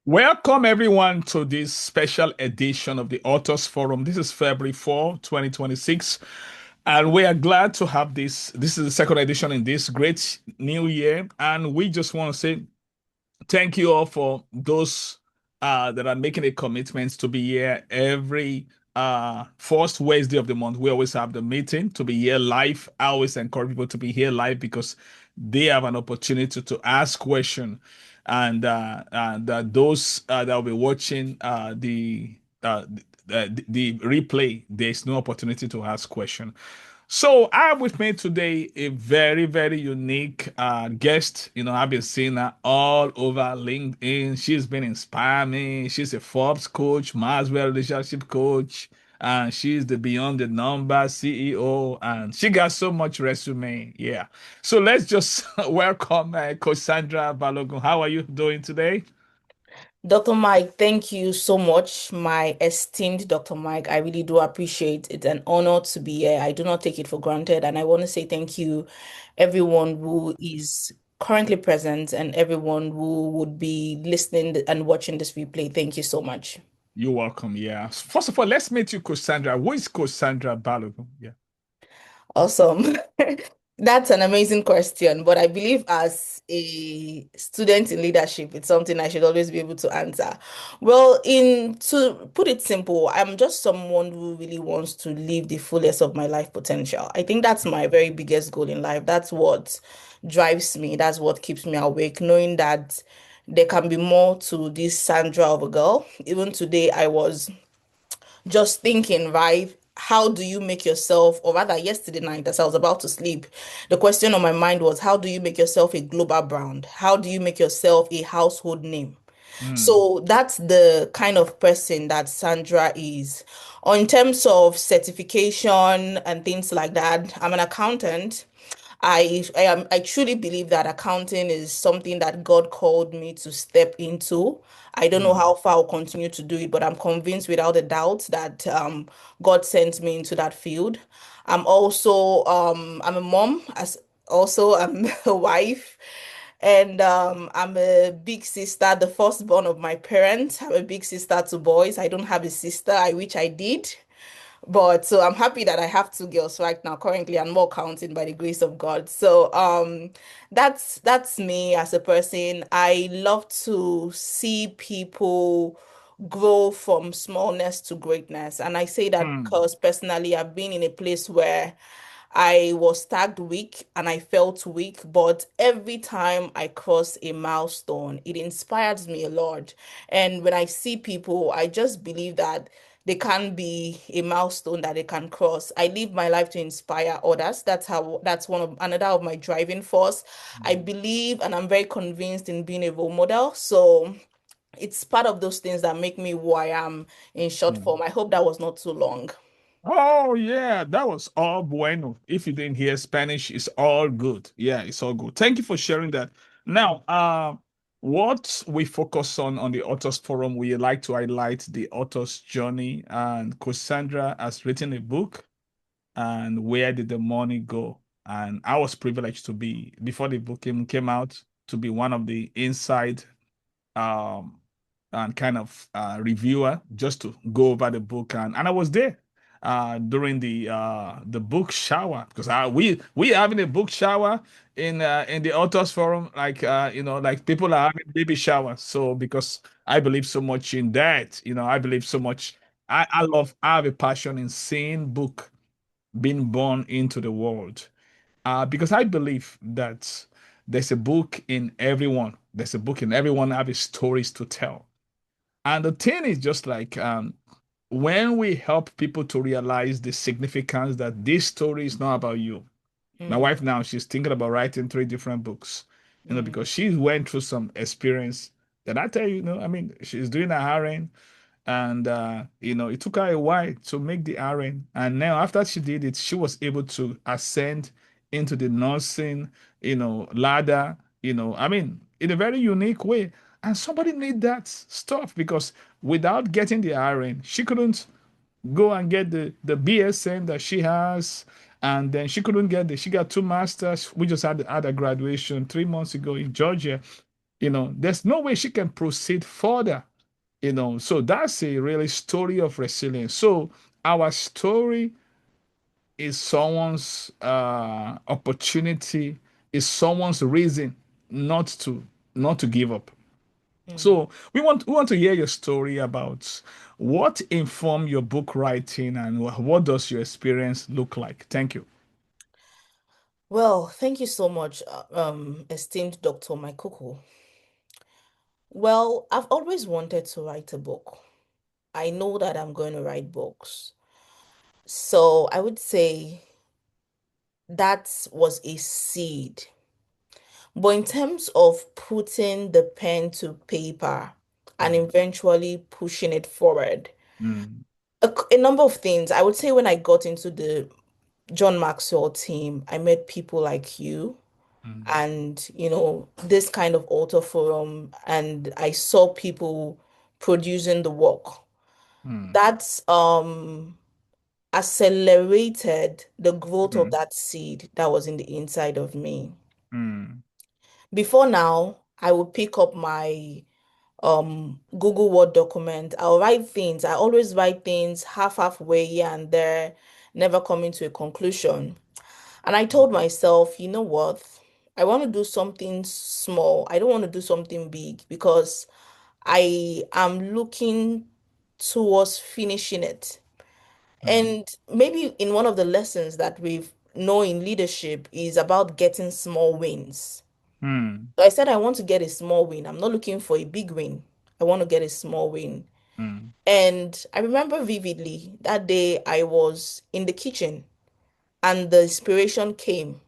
Welcome everyone to this special edition of the Authors Forum. This is February 4, 2026, and we are glad to have this. This is the second edition in this great new year, and we just want to say thank you all for those that are making a commitment to be here every first Wednesday of the month. We always have the meeting to be here live. I always encourage people to be here live because they have an opportunity to ask questions, and those that will be watching the replay, there's no opportunity to ask questions. So I have with me today a very, very unique guest. I've been seeing her all over LinkedIn. She's been inspiring me. She's a Forbes coach, Maxwell relationship coach, and she's the Beyond the Number CEO, and she got so much resume. Yeah. So let's just welcome Coach Sandra Balogun. How are you doing today? Dr. Mike, thank you so much, my esteemed Dr. Mike. I really do appreciate it. It's an honor to be here. I do not take it for granted. And I want to say thank you, everyone who is currently present and everyone who would be listening and watching this replay. Thank you so much. You're welcome. Yeah. First of all, let's meet you, Coach Sandra. Who is Coach Sandra Balogun? Yeah. Awesome. That's an amazing question, but I believe as a student in leadership, it's something I should always be able to answer. Well, in to put it simple, I'm just someone who really wants to live the fullest of my life potential. I think that's my very biggest goal in life. That's what drives me. That's what keeps me awake, knowing that there can be more to this Sandra of a girl. Even today, I was just thinking, right? How do you make yourself, or rather, yesterday night, as I was about to sleep, the question on my mind was, how do you make yourself a global brand? How do you make yourself a household name? Mm, So that's the kind of person that Sandra is. In terms of certification and things like that, I'm an accountant. I truly believe that accounting is something that God called me to step into. I don't know mm, how far I'll continue to do it, but I'm convinced without a doubt that God sent me into that field. I'm a mom, as also I'm a wife, and I'm a big sister, the firstborn of my parents. I'm a big sister to boys. I don't have a sister. I wish I did. But so I'm happy that I have two girls right now currently and more counting by the grace of God. So that's me as a person. I love to see people grow from smallness to greatness. And I say that mm, because personally I've been in a place where I was tagged weak and I felt weak, but every time I cross a milestone, it inspires me a lot. And when I see people, I just believe that they can be a milestone that they can cross. I live my life to inspire others. That's one of another of my driving force. I mm, believe and I'm very convinced in being a role model. So it's part of those things that make me who I am in short mm. form. I hope that was not too long. Oh yeah, that was all bueno. If you didn't hear Spanish, it's all good. Yeah, it's all good. Thank you for sharing that. Now, what we focus on the Authors Forum, we like to highlight the author's journey, and Cassandra has written a book, and where did the money go? And I was privileged to be before the book came out to be one of the inside um, and kind of reviewer just to go over the book, and I was there during the book shower because we having a book shower in the authors forum, like like people are having baby showers. So because I believe so much in that, I believe so much. I have a passion in seeing book being born into the world, because I believe that there's a book in everyone. There's a book in everyone have his stories to tell. And the thing is just like when we help people to realize the significance that this story is not about you. My Mm, wife now, she's thinking about writing three different books, mm, because she went through some experience that I tell you, I mean, she's doing a hiring, and it took her a while to make the RN, and now after she did it, she was able to ascend into the nursing ladder, I mean, in a very unique way. And somebody need that stuff, because without getting the RN, she couldn't go and get the BSN that she has. And then she couldn't get she got two masters. We just had a graduation 3 months ago in Georgia. There's no way she can proceed further. So that's a really story of resilience. So our story is someone's opportunity, is someone's reason not to not to give up. Mm. So we want to hear your story about what informed your book writing and what does your experience look like. Thank you. Well, thank you so much, esteemed Dr. Koku. Well, I've always wanted to write a book. I know that I'm going to write books. So I would say that was a seed. But in terms of putting the pen to paper and Mm, eventually pushing it forward, mm, a number of things. I would say when I got into the John Maxwell team, I met people like you mm, and, this kind of author forum, and I saw people producing the work. mm, That's accelerated the growth of mm, that seed that was in the inside of me. mm, Before now, I would pick up my Google Word document. I'll write things. I always write things halfway here and there, never coming to a conclusion. And I told myself, you know what? I want to do something small. I don't want to do something big because I am looking towards finishing it. mm, And maybe in one of the lessons that we've know in leadership is about getting small wins. mm, So I said I want to get a small win. I'm not looking for a big win. I want to get a small win. mm, And I remember vividly that day I was in the kitchen and the inspiration came.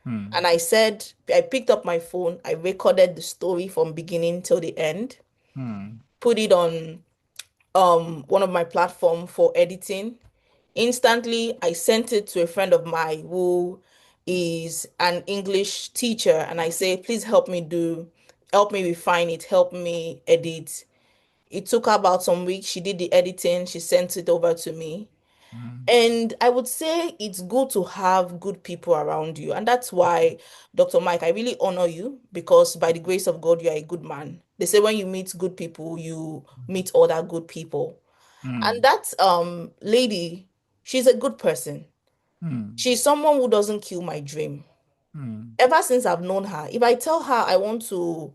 mm, And I picked up my phone, I recorded the story from beginning till the end, mm, put it on one of my platform for editing. Instantly, I sent it to a friend of mine who is an English teacher, and I say, please help me refine it, help me edit. It took her about some weeks. She did the editing, she sent it over to me. mm, And I would say it's good to have good people around you. And that's why, Dr. Mike, I really honor you because by the grace of God, you are a good man. They say when you meet good people, you meet other good people. And mm, that lady, she's a good person. mm, She's someone who doesn't kill my dream. mm, Ever since I've known her, if I tell her I want to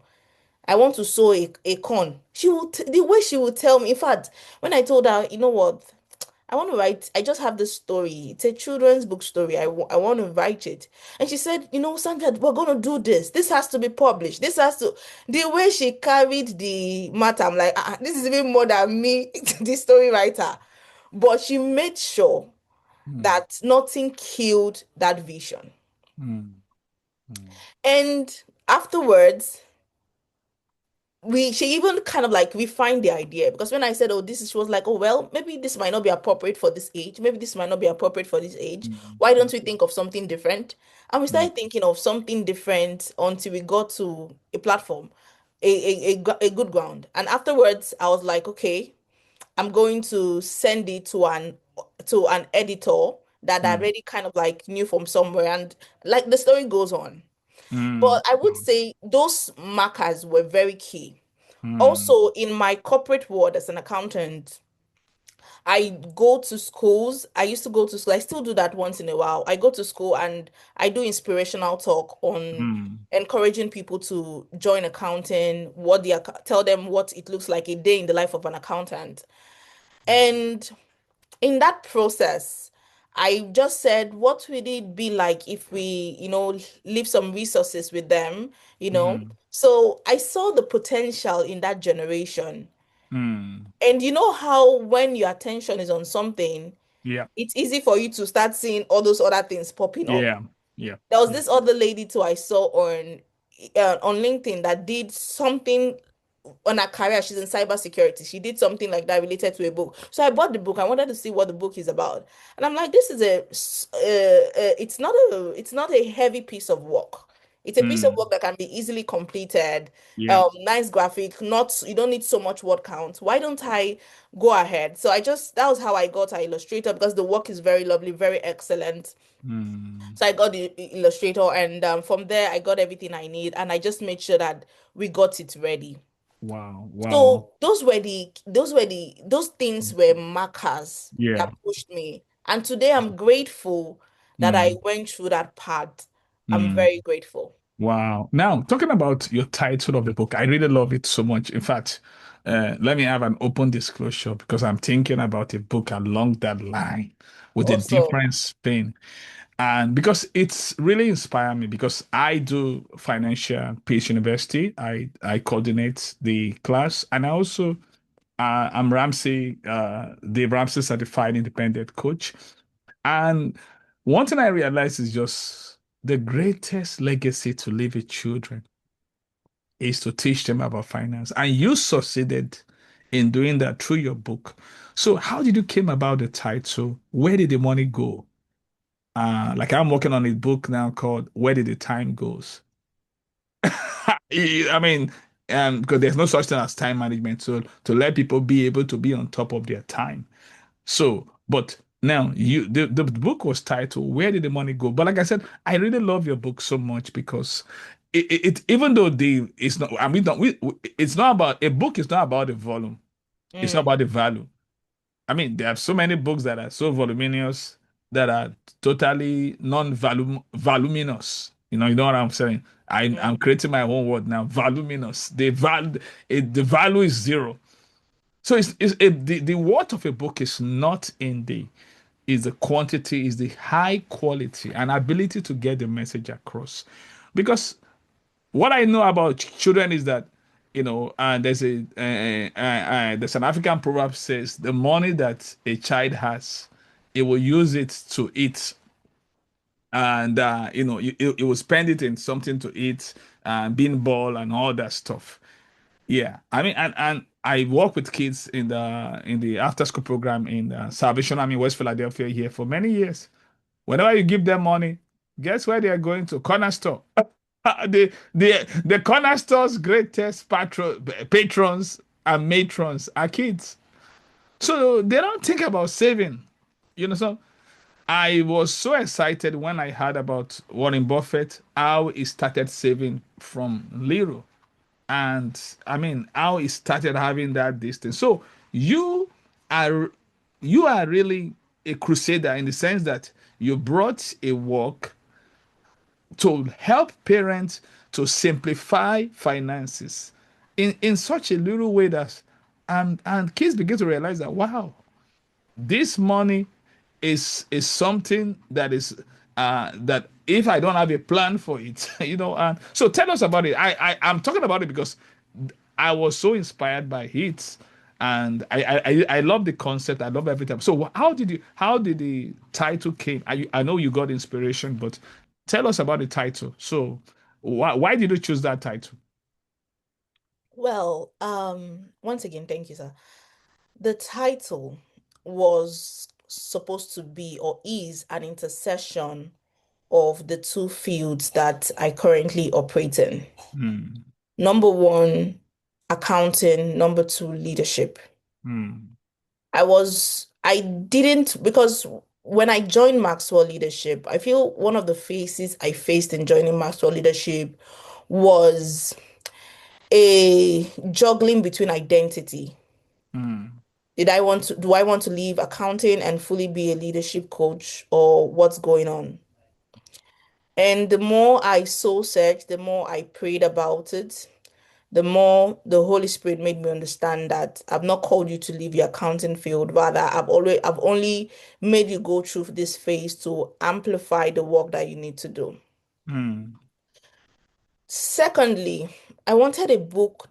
sow a corn, the way she will tell me. In fact, when I told her, you know what, I want to write, I just have this story. It's a children's book story. I want to write it. And she said, Sandra, we're going to do this. This has to be published. The way she carried the matter, I'm like, this is even more than me, the story writer. But she made sure mm, that nothing killed that vision. mm, mm, And afterwards, she even kind of like refined the idea because when I said, oh, she was like, oh, well, maybe this might not be appropriate for this age. Maybe this might not be appropriate for this age. mm, Why don't we think of something different? And we mm, started thinking of something different until we got to a platform, a good ground. And afterwards, I was like, okay, I'm going to send it to an editor that I mm, already kind of like knew from somewhere. And like the story goes on. mm, But I would say those markers were very key. mm, Also, in my corporate world as an accountant, I go to schools. I used to go to school. I still do that once in a while. I go to school and I do inspirational talk on mm, encouraging people to join accounting, tell them what it looks like a day in the life of an accountant. And in that process, I just said, what would it be like if we, leave some resources with them, you know? mm, So I saw the potential in that generation. mm. And you know how when your attention is on something, Yeah, it's easy for you to start seeing all those other things popping up. yeah, yeah, There was yeah. this other lady too I saw on LinkedIn that did something on her career. She's in cybersecurity. She did something like that related to a book. So I bought the book. I wanted to see what the book is about. And I'm like, this is it's not a heavy piece of work. It's a piece of Mm. work that can be easily completed. Yeah. Nice graphic, not you don't need so much word count. Why don't I go ahead? So I just that was how I got an illustrator because the work is very lovely, very excellent. Mm. So I got the illustrator, and from there I got everything I need, and I just made sure that we got it ready. Wow. Wow. So those things were markers that Yeah. pushed me. And today I'm grateful that I Mm. went through that part. I'm Mm. very grateful. Wow. Now, talking about your title of the book, I really love it so much. In fact, let me have an open disclosure because I'm thinking about a book along that line with a Also, different spin. And because it's really inspired me because I do financial peace university. I coordinate the class and I also I'm the Ramsey certified independent coach. And one thing I realized is just the greatest legacy to leave with children is to teach them about finance. And you succeeded in doing that through your book. So how did you came about the title? Where did the money go? Like I'm working on a book now called Where Did the Time Goes? I mean, because there's no such thing as time management. So to let people be able to be on top of their time. So, but now the book was titled Where Did the Money Go? But like I said, I really love your book so much because even though the it's not I mean don't it's not about a book is not about the volume. It's not mm, about the value. I mean, there are so many books that are so voluminous that are totally non-voluminous. You know what I'm saying? I'm mm, creating my own word now. Voluminous. The value is zero. So the worth of a book is not in the quantity, is the high quality and ability to get the message across. Because what I know about children is that there's an African proverb says the money that a child has, it will use it to eat, and it will spend it in something to eat, and bean ball and all that stuff. Yeah, I mean, and I work with kids in the after school program in Salvation Army West Philadelphia here for many years. Whenever you give them money, guess where they are going to? Corner store. The corner store's greatest patrons and matrons are kids. So they don't think about saving. So I was so excited when I heard about Warren Buffett, how he started saving from little. And I mean, how he started having that distance. So you are you are really a crusader in the sense that you brought a work to help parents to simplify finances in such a little way that and kids begin to realize that wow, this money is something that is that if I don't have a plan for it, and so tell us about it. I'm talking about it because I was so inspired by it, and I love the concept. I love everything. So how did the title came? I know you got inspiration, but tell us about the title. So why did you choose that title? well, once again, thank you, sir. The title was supposed to be or is an intersection of the two fields that I currently operate in. Hmm. Number one, accounting. Number two, leadership. Hmm. I didn't, because when I joined Maxwell Leadership, I feel one of the phases I faced in joining Maxwell Leadership was a juggling between identity. Hmm. Do I want to leave accounting and fully be a leadership coach, or what's going on? And the more I soul searched, the more I prayed about it, the more the Holy Spirit made me understand that I've not called you to leave your accounting field. Rather, I've only made you go through this phase to amplify the work that you need to do. Hmm. Secondly, I wanted a book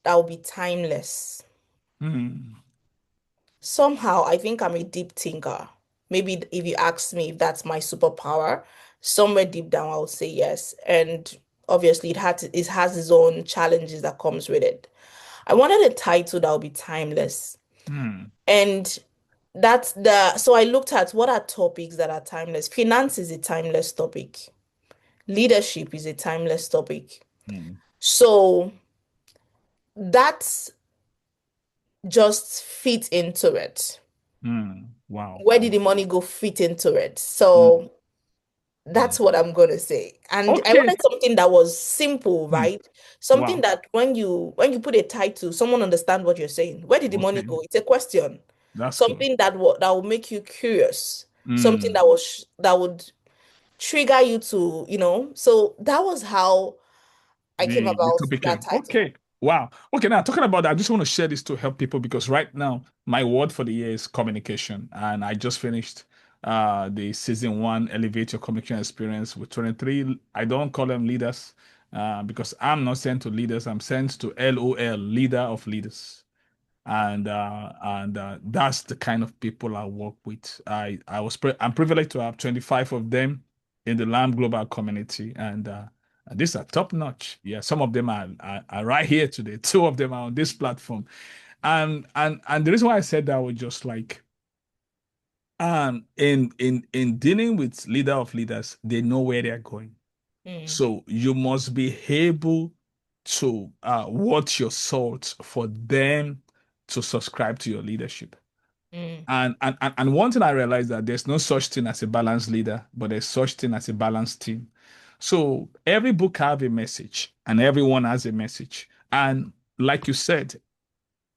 that will be timeless. Hmm. Somehow, I think I'm a deep thinker. Maybe if you ask me if that's my superpower, somewhere deep down I'll say yes. And obviously, it has its own challenges that comes with it. I wanted a title that would be timeless. Hmm. And so I looked at what are topics that are timeless. Finance is a timeless topic. leadership is a timeless topic. Mm, So that just fit into it. wow. Where did the Wow. money go fit into it? Mm, So mm. that's what I'm gonna say. And I Okay. wanted something that was simple, Mm, right? Something wow. that when you put a title, someone understand what you're saying. Where did the money Okay. go? It's a question. That's good. Something that will make you curious. Something Mm. that would trigger you to, So that was how I came The about topic that came. title. Okay. Wow. Okay, now talking about that, I just want to share this to help people because right now my word for the year is communication. And I just finished the season one Elevate Your Communication Experience with 23. I don't call them leaders because I'm not sent to leaders, I'm sent to LOL, leader of leaders. And that's the kind of people I work with. I'm privileged to have 25 of them in the Lamb Global community, and these are top notch. Yeah, some of them are right here today. Two of them are on this platform, and the reason why I said that was just like in dealing with leader of leaders, they know where they're going. Mm, So you must be able to watch your salt for them to subscribe to your leadership. mm, And one thing I realized that there's no such thing as a balanced leader, but there's such thing as a balanced team. So every book have a message, and everyone has a message. And like you said,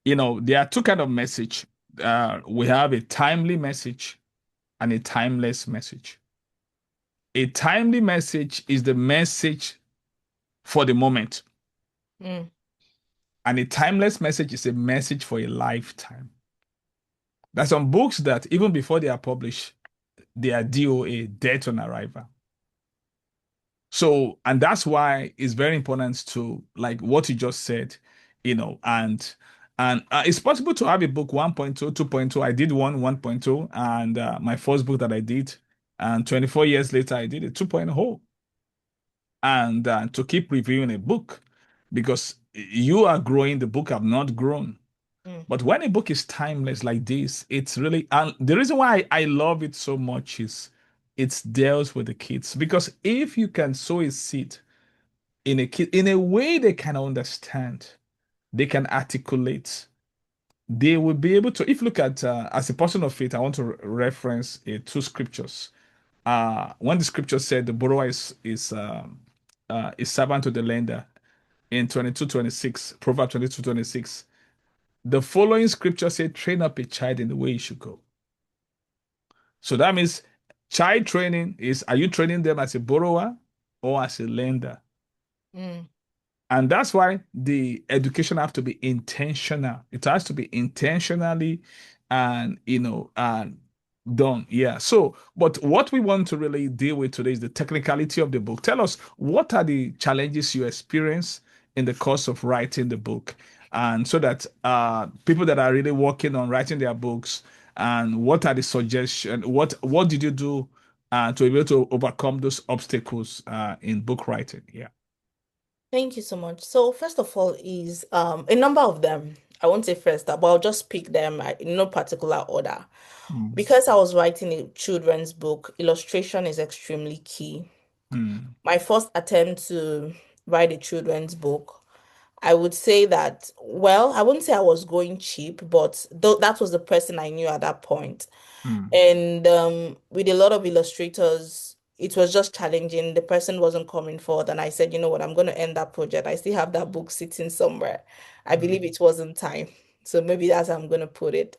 there are two kind of message. We have a timely message and a timeless message. A timely message is the message for the moment. mm, And a timeless message is a message for a lifetime. There's some books that even before they are published, they are DOA, death on arrival. So, and that's why it's very important to like what you just said, and it's possible to have a book 1.2, 2.2. I did one 1.2, and my first book that I did, and 24 years later, I did a 2.0, and to keep reviewing a book because you are growing, the book have not grown. mm, But when a book is timeless like this, it's really, and the reason why I love it so much is it deals with the kids. Because if you can sow a seed in a kid in a way they can understand, they can articulate, they will be able to. If you look at as a person of faith, I want to reference two scriptures. When the scripture said the borrower is servant to the lender in 22:26, Proverbs 22:26. The following scripture said, train up a child in the way he should go. So that means child training is, are you training them as a borrower or as a lender? mm. And that's why the education have to be intentional. It has to be intentionally and and done. Yeah. So, but what we want to really deal with today is the technicality of the book. Tell us what are the challenges you experience in the course of writing the book, and so that people that are really working on writing their books, and what are the suggestions? What did you do to be able to overcome those obstacles in book writing? Yeah. Thank you so much. So first of all is a number of them. I won't say first, but I'll just pick them in no particular order. Mm, Because I was writing a children's book, illustration is extremely key. mm, My first attempt to write a children's book, I would say that, well, I wouldn't say I was going cheap, but that was the person I knew at that point. mm. And with a lot of illustrators, it was just challenging. The person wasn't coming forward. And I said, you know what, I'm going to end that project. I still have that book sitting somewhere. I believe Mm, it wasn't time. So maybe that's how I'm going to put it.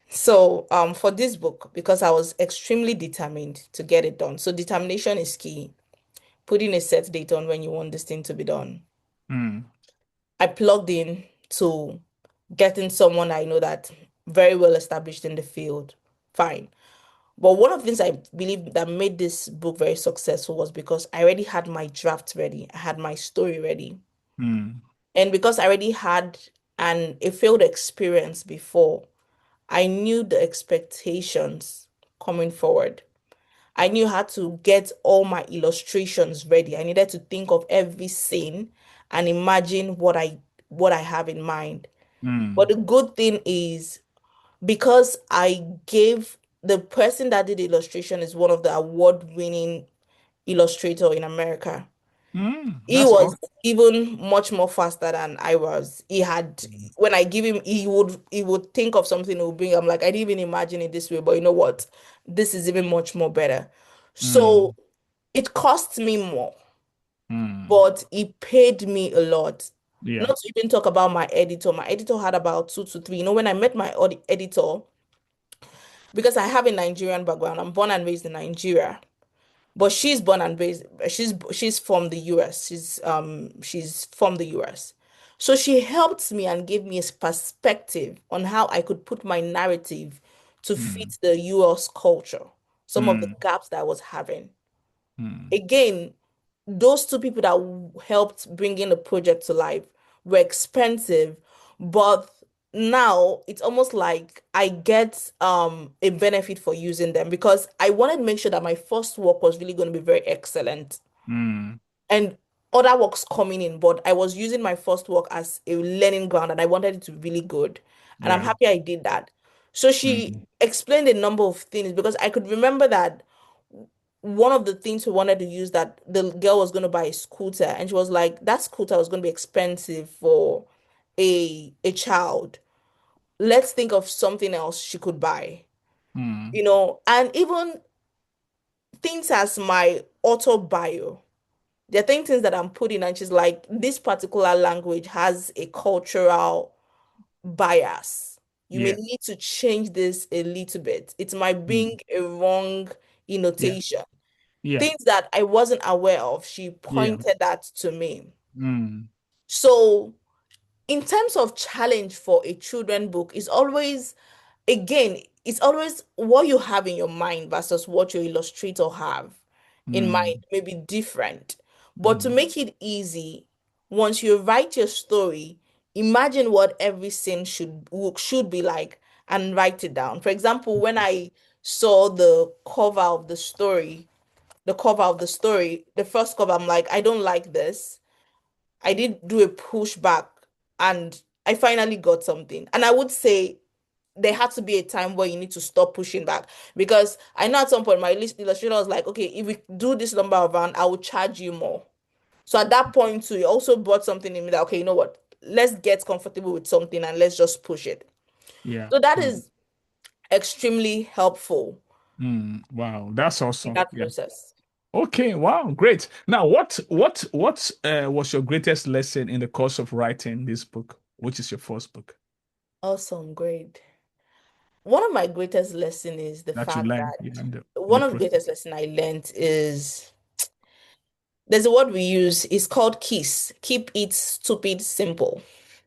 So for this book, because I was extremely determined to get it done. So determination is key. Putting a set date on when you want this thing to be done. mm, I plugged in to getting someone I know that very well established in the field. Fine. But one of the things I believe that made this book very successful was because I already had my draft ready. I had my story ready. mm, And because I already had a failed experience before, I knew the expectations coming forward. I knew how to get all my illustrations ready. I needed to think of every scene and imagine what I have in mind. But mm, the good thing is because I gave the person that did the illustration is one of the award-winning illustrator in America. He That's was all. even much more faster than I was. He had, when I give him, he would think of something he would bring. I'm like, I didn't even imagine it this way, but you know what? This is even much more better. So Mm, it cost me more, mm, but it paid me a lot. yeah. Not to even talk about my editor. My editor had about 2 to 3. You know, when I met my editor, because I have a Nigerian background, I'm born and raised in Nigeria. But she's born and raised, she's from the US. She's from the US. So she helped me and gave me a perspective on how I could put my narrative to Mm, fit the US culture, some of the mm, gaps that I was having. mm, Again, those two people that helped bring in the project to life were expensive, but now it's almost like I get a benefit for using them because I wanted to make sure that my first work was really going to be very excellent mm, and other works coming in, but I was using my first work as a learning ground and I wanted it to be really good. And I'm yeah. happy I did that. So she Mm, explained a number of things because I could remember that one of the things we wanted to use, that the girl was going to buy a scooter and she was like, that scooter was going to be expensive for a child. Let's think of something else she could buy, mm, and even things as my auto bio. There are things that I'm putting, and she's like, this particular language has a cultural bias. You may yeah. need to change this a little bit. It might Mm, be a wrong yeah. annotation. Yeah. Things that I wasn't aware of, she Yeah. pointed that to me. Mm, So, in terms of challenge for a children book, is always, again, it's always what you have in your mind versus what your illustrator have in mind mm, may be different. But to mm, make it easy, once you write your story, imagine what every scene should be like and write it down. For example, when I saw the cover of the story, the first cover, I'm like, I don't like this. I did do a pushback and I finally got something. And I would say there had to be a time where you need to stop pushing back because I know at some point my illustrator was like, okay, if we do this number of round, I will charge you more. So at that point too, he also brought something in me that, okay, you know what? Let's get comfortable with something and let's just push it. yeah. So that Mm, is extremely helpful wow. That's in awesome. that Yeah. process. Okay. Wow. Great. Now, what was your greatest lesson in the course of writing this book, which is your first book Awesome, great. One of my greatest lesson is the that you fact learned, that in the one of the process? greatest lesson I learned is there's a word we use, it's called KISS. Keep it stupid simple.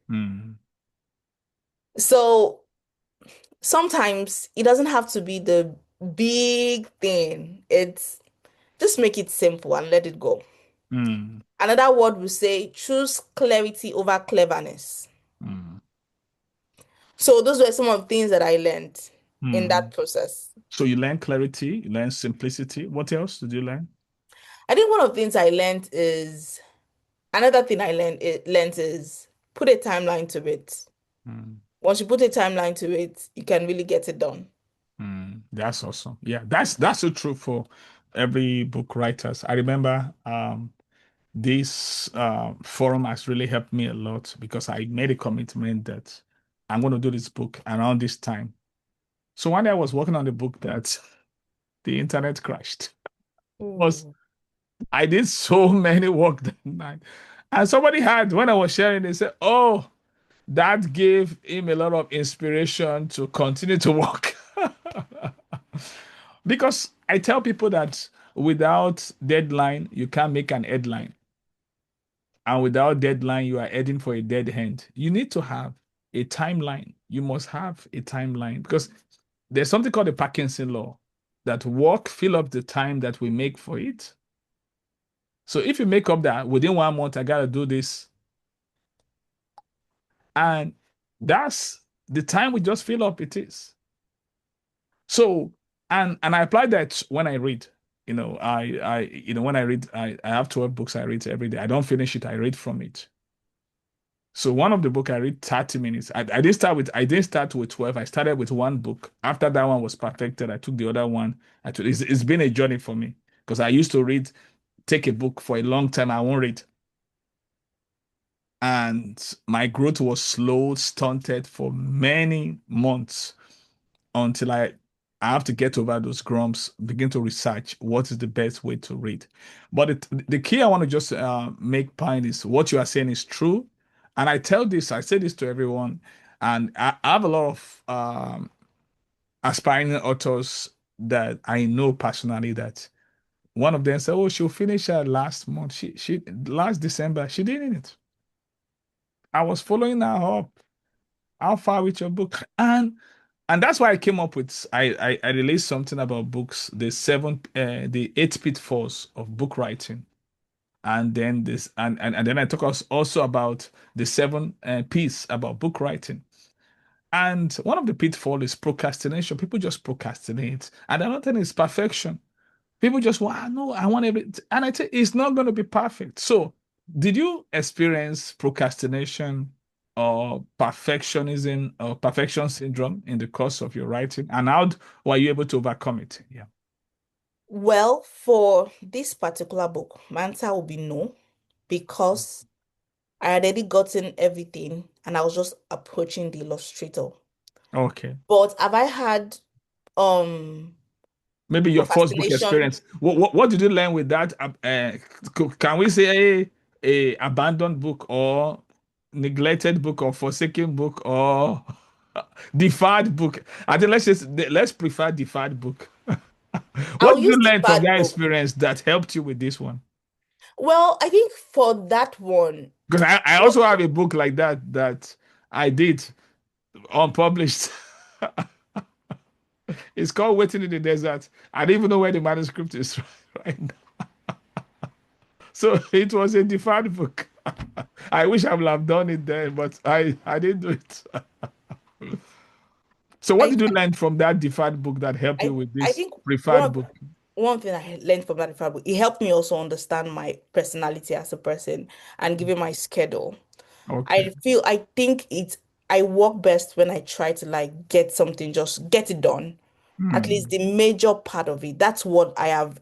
Mm, So sometimes it doesn't have to be the big thing. It's just make it simple and let it go. mm, Another word we say, choose clarity over cleverness. mm, So those were some of the things that I learned in that mm. process. So you learn clarity, you learn simplicity. What else did you learn? I think one of the things I learned is another thing I learned is put a timeline to it. Mm, Once you put a timeline to it, you can really get it done. that's awesome. Yeah, that's so true for every book writers. I remember this forum has really helped me a lot because I made a commitment that I'm going to do this book around this time. So one day I was working on the book that the internet crashed. Was Ooh. I did so many work that night. And somebody had, when I was sharing, they said, oh, that gave him a lot of inspiration to continue to work. Because I tell people that without deadline, you can't make an headline. And without deadline, you are heading for a dead end. You need to have a timeline. You must have a timeline because there's something called the Parkinson law that work fill up the time that we make for it. So if you make up that within 1 month, I gotta do this, and that's the time we just fill up it is. So and I apply that when I read. When I read, I have 12 books I read every day. I don't finish it, I read from it. So one of the book I read 30 minutes. I didn't start with 12. I started with one book. After that one was perfected, I took the other one. It's been a journey for me because I used to read, take a book for a long time, I won't read. And my growth was slow, stunted for many months until I have to get over those grumps, begin to research what is the best way to read. But the key I want to just make point is what you are saying is true. And I say this to everyone, and I have a lot of aspiring authors that I know personally that one of them said, "Oh, she'll finish her last month. She last December, she didn't. I was following her up. How far with your book?" And that's why I came up with I released something about books, the eight pitfalls of book writing. And then this and then I talk us also about the seven P's about book writing. And one of the pitfalls is procrastination. People just procrastinate. And another thing is perfection. People just want, no, I want everything. And I think it's not going to be perfect. So, did you experience procrastination or perfectionism or perfection syndrome in the course of your writing? And how were you able to overcome it? Yeah. Well, for this particular book, my answer will be no, because I had already gotten everything and I was just approaching the illustrator. Okay. But have I had um Maybe your first book procrastination? experience. What did you learn with that? Can we say a abandoned book or neglected book or forsaken book or deferred book? I think let's prefer deferred book. What I'll did you use the learn from bad that book. experience that helped you with this one? Well, I think for that one, Because I what also have a book like that I did unpublished. It's called Waiting in the Desert. I don't even know where the manuscript is right now. So it was a deferred book. I wish I would have done it then, but I didn't do it. So what I did you learn from that deferred book that helped you I with I this think preferred book? one thing I learned from that fabric, it helped me also understand my personality as a person and given my schedule. Okay. I think I work best when I try to like get something, just get it done. At least Hmm. the major part of it. That's what I have.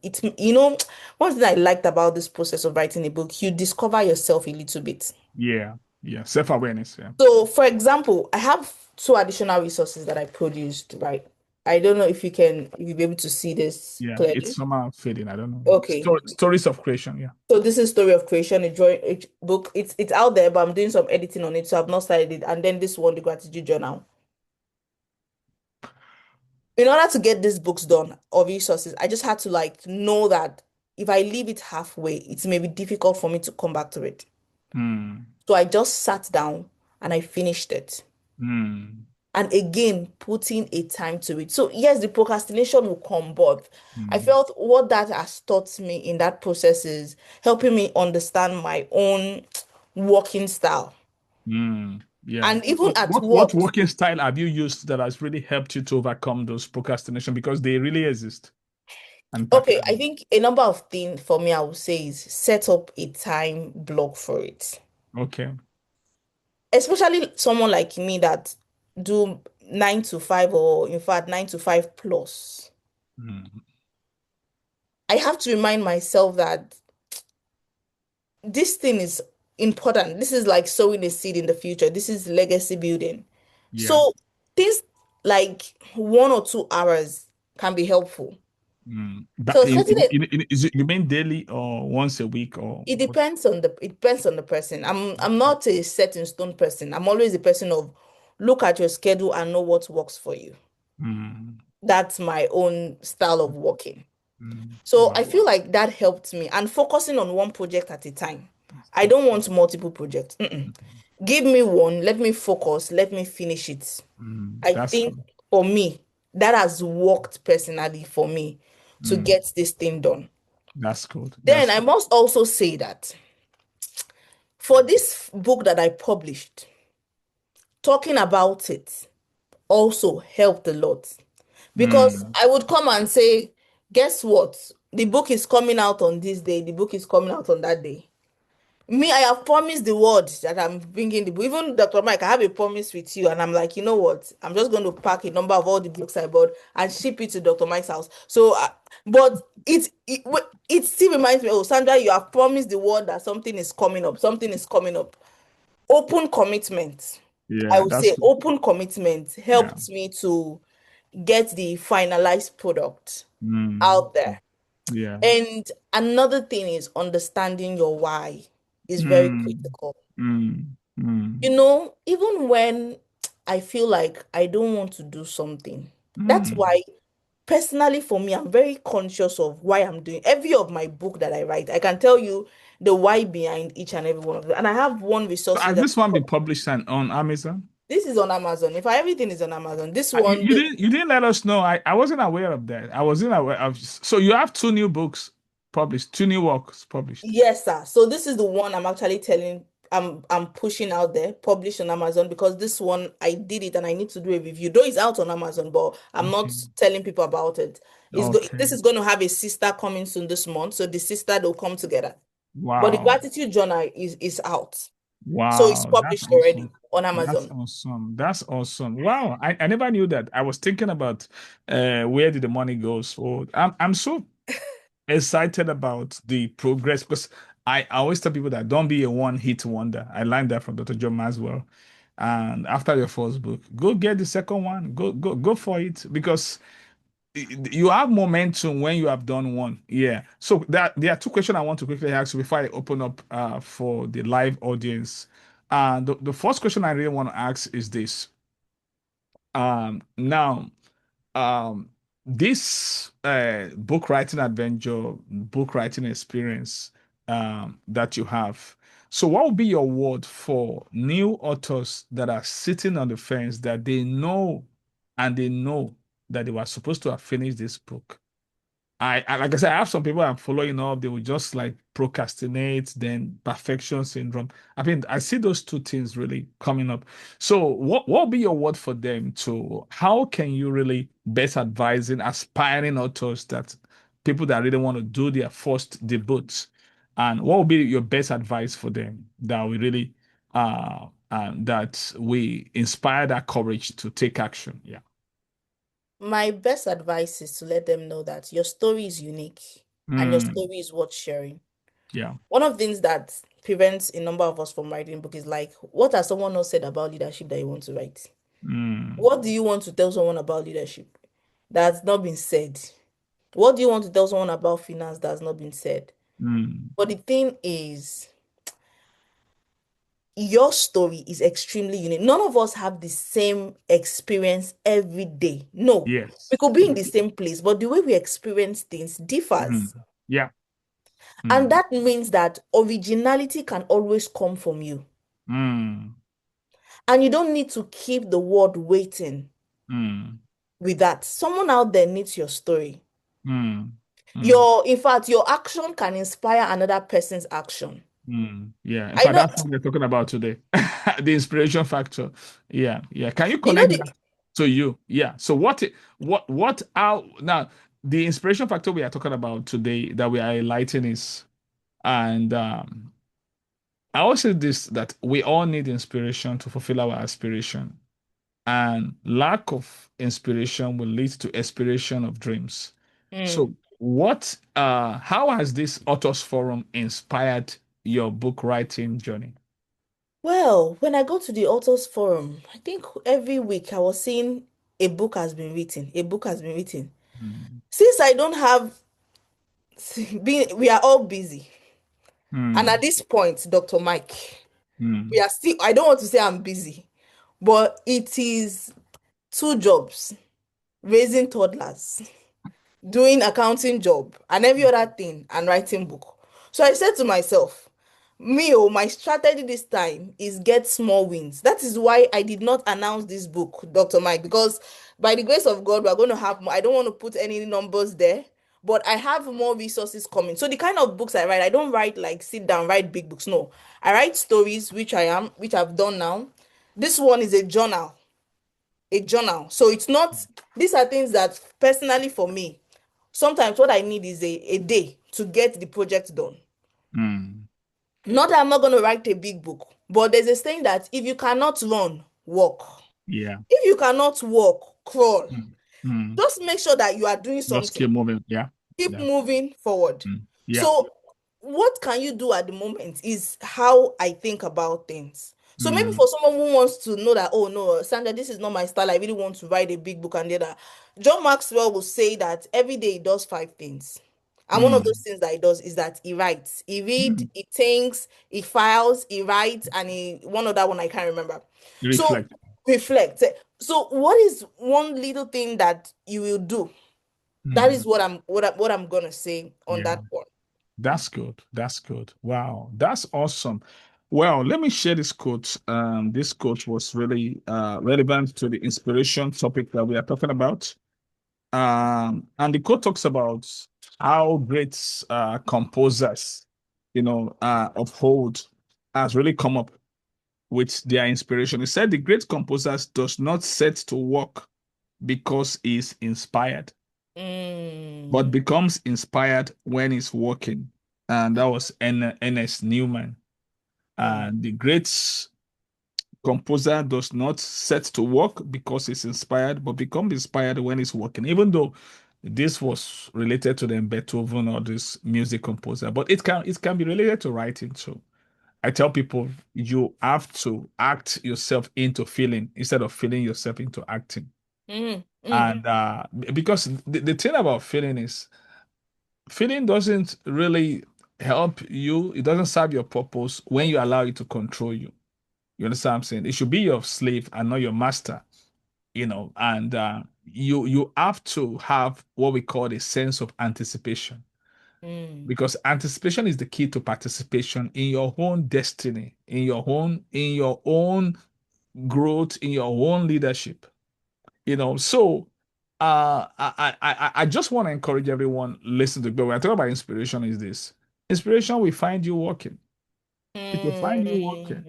One thing I liked about this process of writing a book, you discover yourself a little bit. Yeah. Yeah. Self-awareness. Yeah. So, for example, I have two additional resources that I produced, right? I don't know if you'll be able to see this Yeah. It's clearly. somehow fading. I don't know. Okay. Stories of creation. Yeah. So this is Story of Creation, a drawing a book. It's out there, but I'm doing some editing on it, so I've not started it. And then this one, the Gratitude Journal. In order to get these books done or resources, I just had to like know that if I leave it halfway, it may be difficult for me to come back to it. Hmm. So I just sat down and I finished it. Hmm. And again, putting a time to it. So yes, the procrastination will come, but I Hmm. felt what that has taught me in that process is helping me understand my own working style. Hmm. Yeah. And even So at what work, working style have you used that has really helped you to overcome those procrastination because they really exist and okay, pattern? I think a number of things for me, I would say is set up a time block for it. Okay. Especially someone like me that do 9 to 5 or in fact 9 to 5 plus. Hmm. I have to remind myself that this thing is important. This is like sowing a seed in the future. This is legacy building. Yeah. So things like 1 or 2 hours can be helpful. Mm. But So setting it, you mean daily or once a week or what? it depends on the person. I'm not a set in stone person. I'm always a person of look at your schedule and know what works for you. Mm. That's my own style of working. Mm. So I Wow. feel like that helped me and focusing on one project at a time. That's I good. don't want multiple projects. Mm-mm. Mm. Give me one, let me focus, let me finish it. Mm. I That's think good. for me, that has worked personally for me to Mm. get this thing done. That's good. Then That's I good. must also say that for this book that I published, talking about it also helped a lot because Mm. I would come and say, guess what? The book is coming out on this day, the book is coming out on that day. Me, I have promised the word that I'm bringing the book. Even Dr. Mike, I have a promise with you, and I'm like, you know what? I'm just going to pack a number of all the books I bought and ship it to Dr. Mike's house. So, but it still reminds me, oh, Sandra, you have promised the word that something is coming up. Something is coming up. Open commitment. I Yeah, would that's say good. open commitment Yeah. helped me to get the finalized product Mm. out there. Yeah. And another thing is understanding your why is very Mm. critical. Mm. You Mm. know, even when I feel like I don't want to do something, that's Mm. why personally for me, I'm very conscious of why I'm doing every of my book that I write. I can tell you the why behind each and every one of them. And I have one So resources has that this one been published on Amazon? this is on Amazon. If I, everything is on Amazon, this You, one, you didn't you didn't let us know. I wasn't aware of that. I wasn't aware of. So you have two new books published, two new works published. yes, sir. So this is the one I'm actually telling I'm pushing out there, published on Amazon because this one I did it and I need to do a review. Though it's out on Amazon, but I'm not Okay. telling people about it. Okay. This is going to have a sister coming soon this month. So the sister they'll come together. But the Wow. gratitude journal is out. So it's Wow. That's published already awesome. on That's Amazon. awesome. That's awesome. Wow. I never knew that. I was thinking about where did the money go. So I'm so excited about the progress because I always tell people that don't be a one-hit wonder. I learned that from Dr. John Maxwell. And after your first book, go get the second one. Go for it because you have momentum when you have done one. Yeah. So that there are two questions I want to quickly ask you before I open up for the live audience. The first question I really want to ask is this. Now um this book writing adventure, book writing experience that you have. So what would be your word for new authors that are sitting on the fence that they know that they were supposed to have finished this book? Like I said, I have some people I'm following up. They will just like procrastinate, then perfection syndrome. I mean, I see those two things really coming up. So, what will be your word for them? To how can you really best advising aspiring authors that people that really want to do their first debuts, and what will be your best advice for them that we really that we inspire that courage to take action? Yeah. My best advice is to let them know that your story is unique and your Mm, story is worth sharing. yeah. One of the things that prevents a number of us from writing book is like, what has someone else said about leadership that you want to write? Mm, What do you want to tell someone about leadership that has not been said? What do you want to tell someone about finance that has not been said? mm, But the thing is, your story is extremely unique. None of us have the same experience every day. No, we yes. could be in the same place, but the way we experience things Mm. differs. Yeah. And Mm. that means that originality can always come from you. Mm. And you don't need to keep the world waiting Mm. with that. Someone out there needs your story. Mm. Mm. In fact, your action can inspire another person's action. Mm. Yeah. In I fact, know, that's what we're talking about today. The inspiration factor. Yeah. Yeah. Can you you know connect that to you? Yeah. So what how now the inspiration factor we are talking about today that we are highlighting is and I always say this that we all need inspiration to fulfill our aspiration. And lack of inspiration will lead to expiration of dreams. Mm. So, how has this Authors Forum inspired your book writing journey? Well, when I go to the authors forum, I think every week I was seeing a book has been written, a book has been written. Mm, Since I don't have, we are all busy. And at mm, this point, Dr. Mike, we mm, are still, I don't want to say I'm busy, but it is two jobs, raising toddlers, doing accounting job, and every other thing, and writing book. So I said to myself, my strategy this time is get small wins. That is why I did not announce this book, Dr. Mike, because by the grace of God, we're going to have more. I don't want to put any numbers there, but I have more resources coming. So the kind of books I write, I don't write like sit down, write big books. No, I write stories, which I've done now. This one is a journal. So it's not, these are things that personally for me, sometimes what I need is a day to get the project done. mm. Not that I'm not going to write a big book, but there's a saying that if you cannot run, walk. Yeah. If you cannot walk, crawl. Mm. Mm. Just make sure that you are doing Just something. keep moving. Yeah. Keep Yeah. moving forward. Yeah. So, what can you do at the moment is how I think about things. So maybe Mm. for someone who wants to know that, oh no, Sandra, this is not my style. I really want to write a big book and that. John Maxwell will say that every day he does five things. And one of Mm. those things that he does is that he writes. He read, Mm. he thinks, he files, he writes, and he one other one I can't remember. So Reflect. reflect. So what is one little thing that you will do? That is Mm. what I'm gonna say on Yeah. that one. That's good. That's good. Wow. That's awesome. Well, let me share this quote. This quote was really relevant to the inspiration topic that we are talking about. And the quote talks about how great composers, of old has really come up with their inspiration. He said the great composers does not set to work because he's inspired, but Mm, becomes inspired when he's working. And that was Ernest Newman. mm, And the great composer does not set to work because he's inspired, but becomes inspired when he's working, even though this was related to the Beethoven or this music composer, but it can be related to writing too. I tell people you have to act yourself into feeling instead of feeling yourself into acting. mm, mm, And because the thing about feeling is feeling doesn't really help you, it doesn't serve your purpose when you allow it to control you. You understand what I'm saying? It should be your slave and not your master, and you have to have what we call a sense of anticipation, mm, because anticipation is the key to participation in your own destiny, in your own growth, in your own leadership. So I just want to encourage everyone listen to, but when I talk about inspiration, is this inspiration will find you working. It will find you working.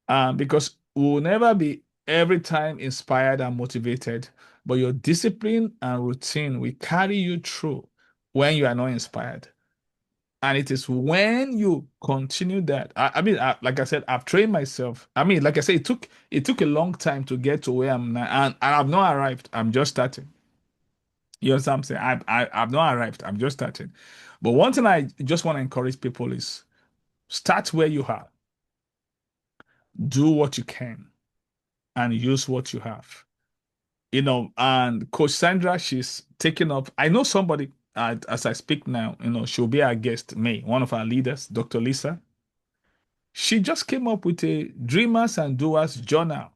mm, Because we will never be every time inspired and motivated, but your discipline and routine will carry you through when you are not inspired. And it is when you continue that. Like I said, I've trained myself. Like I said, it took a long time to get to where I'm now, and I've not arrived. I'm just starting. You know what I'm saying? I've not arrived. I'm just starting. But one thing I just want to encourage people is start where you are, do what you can, and use what you have. And Coach Sandra, she's taking up. I know somebody, as I speak now, she'll be our guest, May, one of our leaders, Dr. Lisa. She just came up with a Dreamers and Doers journal.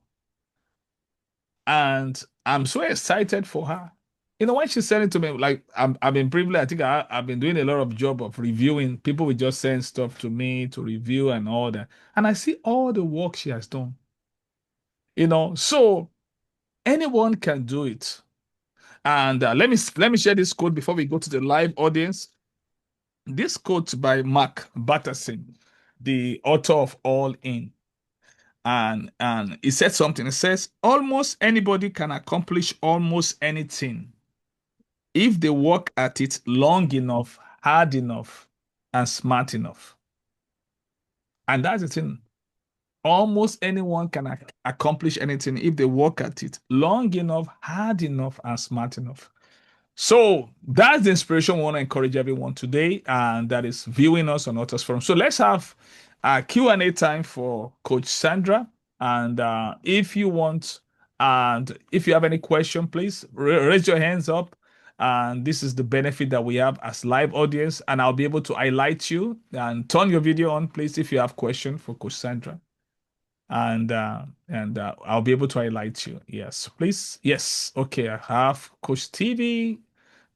And I'm so excited for her. When she sent it to me, like I've been privileged. I think I've been doing a lot of job of reviewing. People will just send stuff to me to review and all that. And I see all the work she has done. So anyone can do it. And let me share this quote before we go to the live audience. This quote by Mark Batterson, the author of All In, and he said something. It says, "Almost anybody can accomplish almost anything if they work at it long enough, hard enough, and smart enough." And that's the thing. Almost anyone can accomplish anything if they work at it long enough, hard enough, and smart enough. So that's the inspiration we want to encourage everyone today, and that is viewing us on Otters Forum. So let's have a Q&A time for Coach Sandra. And if you have any question, please raise your hands up. And this is the benefit that we have as live audience, and I'll be able to highlight you and turn your video on, please, if you have question for Coach Sandra. And I'll be able to highlight you. Yes, please. Yes. Okay. I have Coach TV.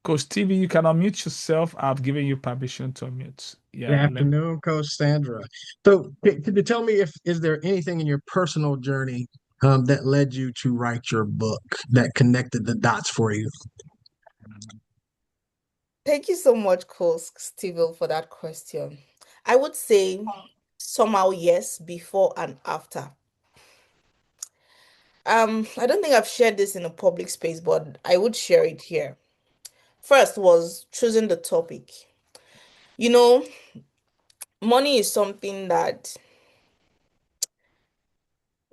Coach TV, you can unmute yourself. I've given you permission to unmute. Good Yeah. afternoon, Coach Sandra. So, could you tell me if is there anything in your personal journey that led you to write your book that connected the dots for you? Thank you so much, Coach Steven, for that question. I would say somehow yes, before and after. I don't think I've shared this in a public space, but I would share it here. First was choosing the topic. You know, money is something that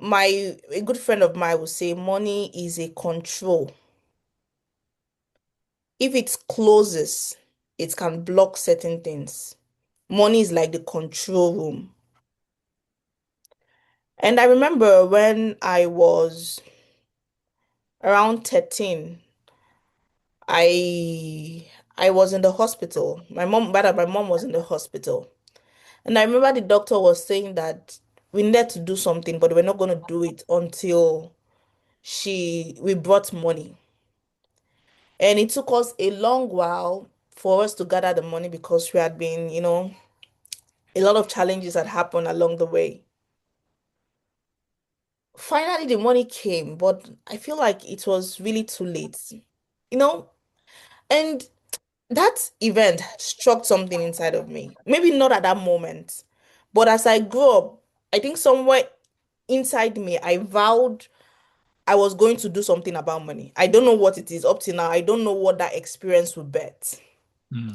a good friend of mine would say money is a control. If it closes, it can block certain things. Money is like the control room. And I remember when I was around 13, I I was in the hospital. My mom was in the hospital. And I remember the doctor was saying that we needed to do something, but we're not going to do it until we brought money. And it took us a long while for us to gather the money because we had been, a lot of challenges had happened along the way. Finally, the money came, but I feel like it was really too late, you know? And that event struck something inside of me. Maybe not at that moment, but as I grew up, I think somewhere inside me, I vowed I was going to do something about money. I don't know what it is up to now. I don't know what that experience would bet.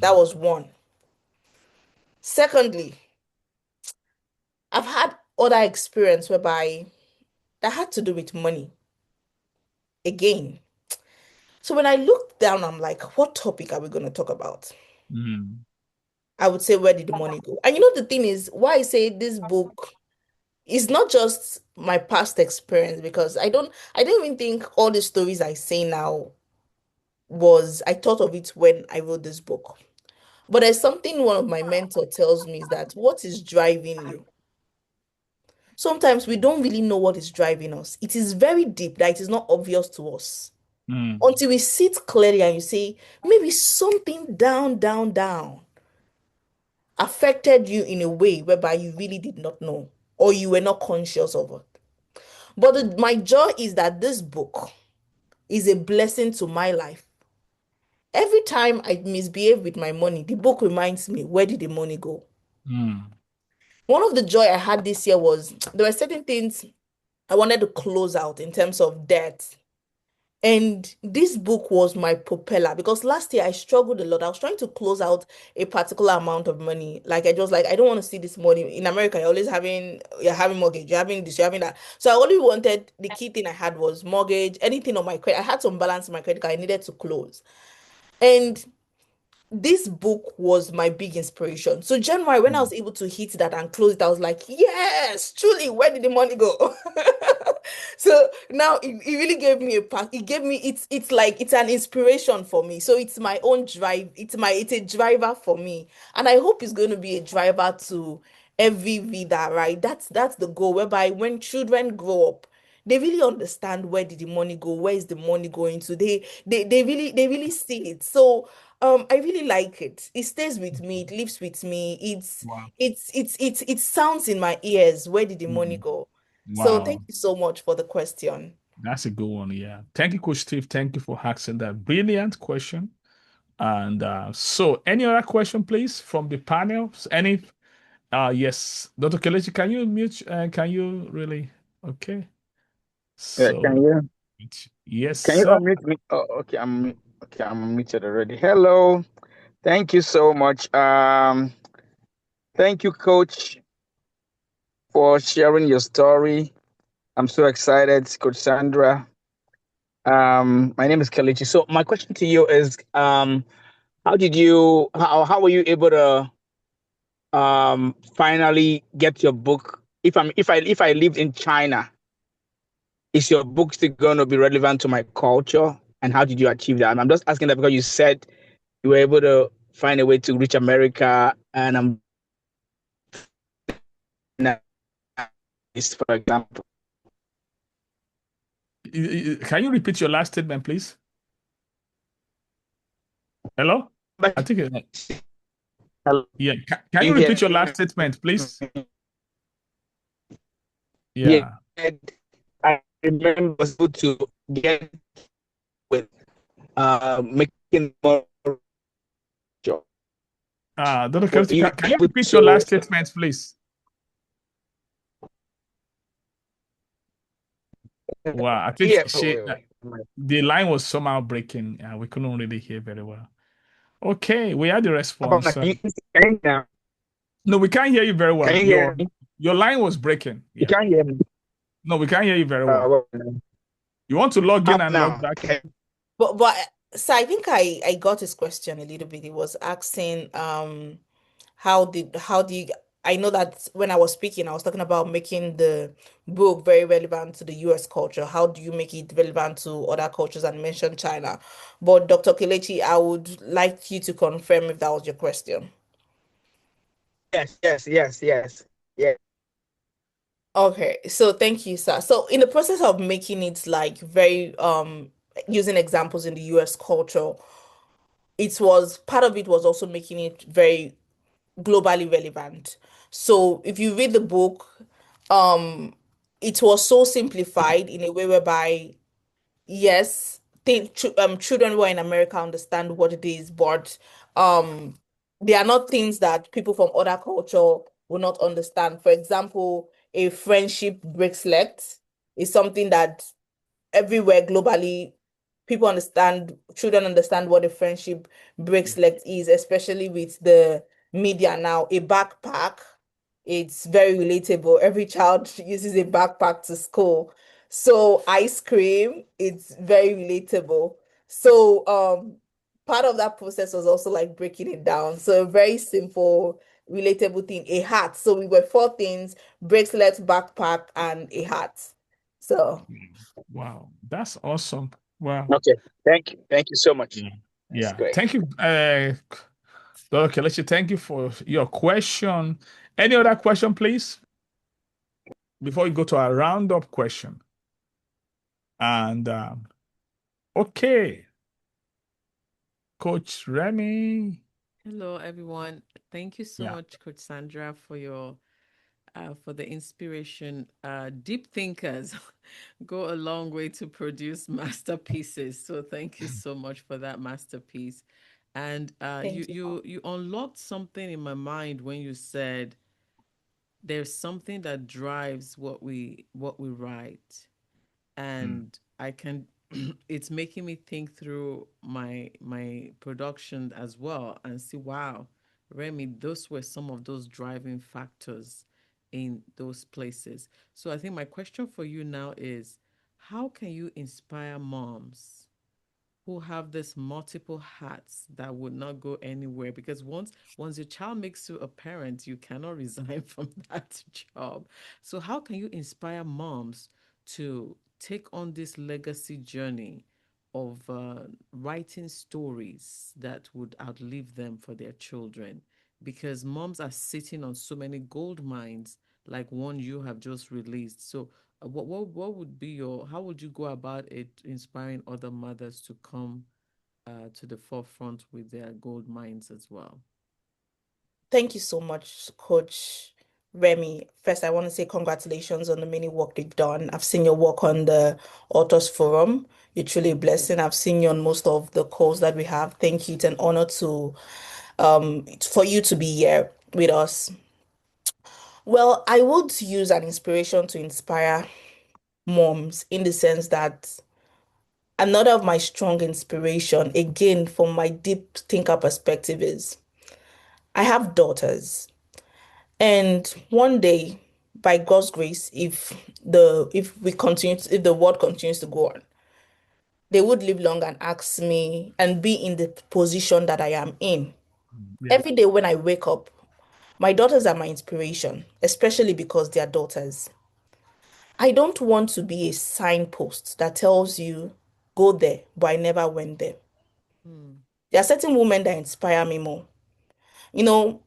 That Mm, was one. Secondly, I've had other experience whereby that had to do with money again. So when I looked down, I'm like, what topic are we going to talk about? mm, I would say, where did the money go? And the thing is, why I say this book is not just my past experience, because I don't even think all the stories I say now I thought of it when I wrote this book. But there's something one of my mentor tells me is that what is driving you? Sometimes we don't really know what is driving us. It is very deep that it is not obvious to us mm, until we sit clearly and you say, maybe something down, down, down affected you in a way whereby you really did not know or you were not conscious of it. But my joy is that this book is a blessing to my life. Every time I misbehave with my money, the book reminds me, where did the money go? mm, One of the joy I had this year was there were certain things I wanted to close out in terms of debt. And this book was my propeller because last year I struggled a lot. I was trying to close out a particular amount of money. Like I just like I don't want to see this money. In America, you're having mortgage, you're having this, you're having that. So I only wanted the key thing I had was mortgage, anything on my credit. I had some balance in my credit card I needed to close. And this book was my big inspiration. So January, when I mm, was able to hit that and close it, I was like, yes, truly, where did the money go? So now it really gave me a path. It gave me it's like it's an inspiration for me. So it's my own drive. It's a driver for me. And I hope it's going to be a driver to every reader, right? That's the goal, whereby when children grow up, they really understand where did the money go, where is the money going to. They really see it. So I really like it. It stays with me, it lives with me. wow. It sounds in my ears. Where did the money Mm, go? So thank wow. you so much for the question. That's a good one. Yeah. Thank you, Coach Steve. Thank you for asking that brilliant question. And so, any other question, please, from the panel? Any? Yes, Dr. Kelechi, can you mute? Can you really? Okay. Yeah, So, yes, can you sir. unmute me? Oh, okay. I'm unmuted already. Hello. Thank you so much. Thank you, Coach, for sharing your story. I'm so excited, Coach Sandra. My name is Kelechi. So my question to you is, how were you able to finally get your book? If I lived in China, is your book still going to be relevant to my culture? And how did you achieve that? And I'm just asking that because you said you were able to find a way to reach America, and I'm for example. Can you repeat your last statement, please? Hello? I think, Hello, yeah. Can you you repeat hear your last statement, please? me? Yeah, Yeah. I remember I was able to get with making more job. Dr. Were Kelechi, you can you able repeat your to? last statement, please? Wow. I think Yeah. Oh, wait. the line was somehow breaking. We couldn't really hear very well. Okay, we had the How about now? response. Can you now? No, we can't hear you very Can well. you hear me? Your line was breaking. You Yeah. can't hear me. No, we can't hear you very well. You want to log How in and log now? back in? Okay. But so I think I got his question a little bit. He was asking how do you I know that when I was speaking, I was talking about making the book very relevant to the US culture. How do you make it relevant to other cultures and mention China? But Dr. Kelechi, I would like you to confirm if that was your question. Yes. Yeah. Okay, so thank you, sir. So in the process of making it like very using examples in the US culture, it was part of it was also making it very globally relevant. So if you read the book, um, it was so simplified in a way whereby, yes, children who are in America understand what it is, but um, they are not things that people from other culture will not understand. For example, a friendship bracelet is something that everywhere globally, people understand, children understand what a friendship bracelet is, especially with the media now. A backpack, it's very relatable. Every child uses a backpack to school. So ice cream, it's very relatable. So part of that process was also like breaking it down. So a very simple, relatable thing, a hat. So we were four things: bracelet, backpack, and a hat. So Wow, that's awesome. Wow. Okay. Thank you so much. Yeah. That's Yeah. great. Thank you, Dr. Kelechi. Thank you for your question. Any other question, please, before we go to our roundup question? And okay, Coach Remy. Hello, everyone. Thank you so Yeah. much, Coach Sandra, for your for the inspiration. Deep thinkers go a long way to produce masterpieces. So thank you so much for that masterpiece. And you thank you. you unlocked something in my mind when you said there's something that drives what we write, Mm, and I can it's making me think through my production as well and see, wow, Remy, those were some of those driving factors in those places. So I think my question for you now is, how can you inspire moms who have this multiple hats that would not go anywhere? Because once your child makes you a parent, you cannot resign from that job. So how can you inspire moms to take on this legacy journey of writing stories that would outlive them for their children? Because moms are sitting on so many gold mines, like one you have just released. So what would be your, how would you go about it, inspiring other mothers to come to the forefront with their gold mines as well? Thank you so much, Coach Remy. First, I want to say congratulations on the many work you've done. I've seen your work on the Authors Forum. You're truly a blessing. I've seen you on most of the calls that we have. Thank you. It's an honor to for you to be here with us. Well, I would use an inspiration to inspire moms in the sense that another of my strong inspiration, again, from my deep thinker perspective, is I have daughters. And one day, by God's grace, if the world continues to go on, they would live long and ask me and be in the position that I am in. yeah. Every day when I wake up, my daughters are my inspiration, especially because they are daughters. I don't want to be a signpost that tells you, go there, but I never went there. Hmm. There are certain women that inspire me more. You know,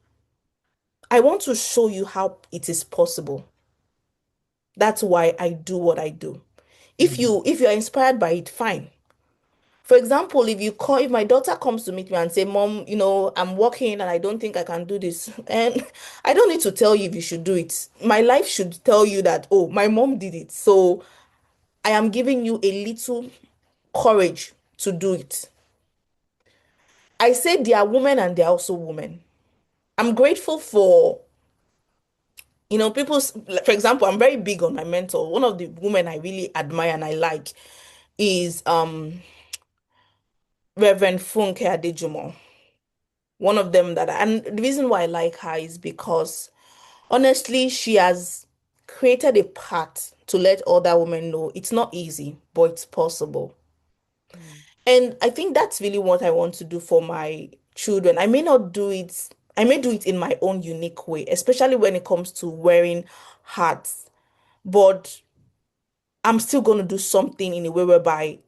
I want to show you how it is possible. That's why I do what I do. Mm, If you're inspired by it, fine. For example, if my daughter comes to meet me and say, Mom, I'm working and I don't think I can do this, and I don't need to tell you if you should do it. My life should tell you that, oh, my mom did it. So I am giving you a little courage to do it. I say they are women and they're also women. I'm grateful for, people, for example, I'm very big on my mentor. One of the women I really admire and I like is Reverend Funke Adejumo. One of them and the reason why I like her is because honestly, she has created a path to let other women know it's not easy, but it's possible. Mm. And I think that's really what I want to do for my children. I may not do it, I may do it in my own unique way, especially when it comes to wearing hats, but I'm still going to do something in a way whereby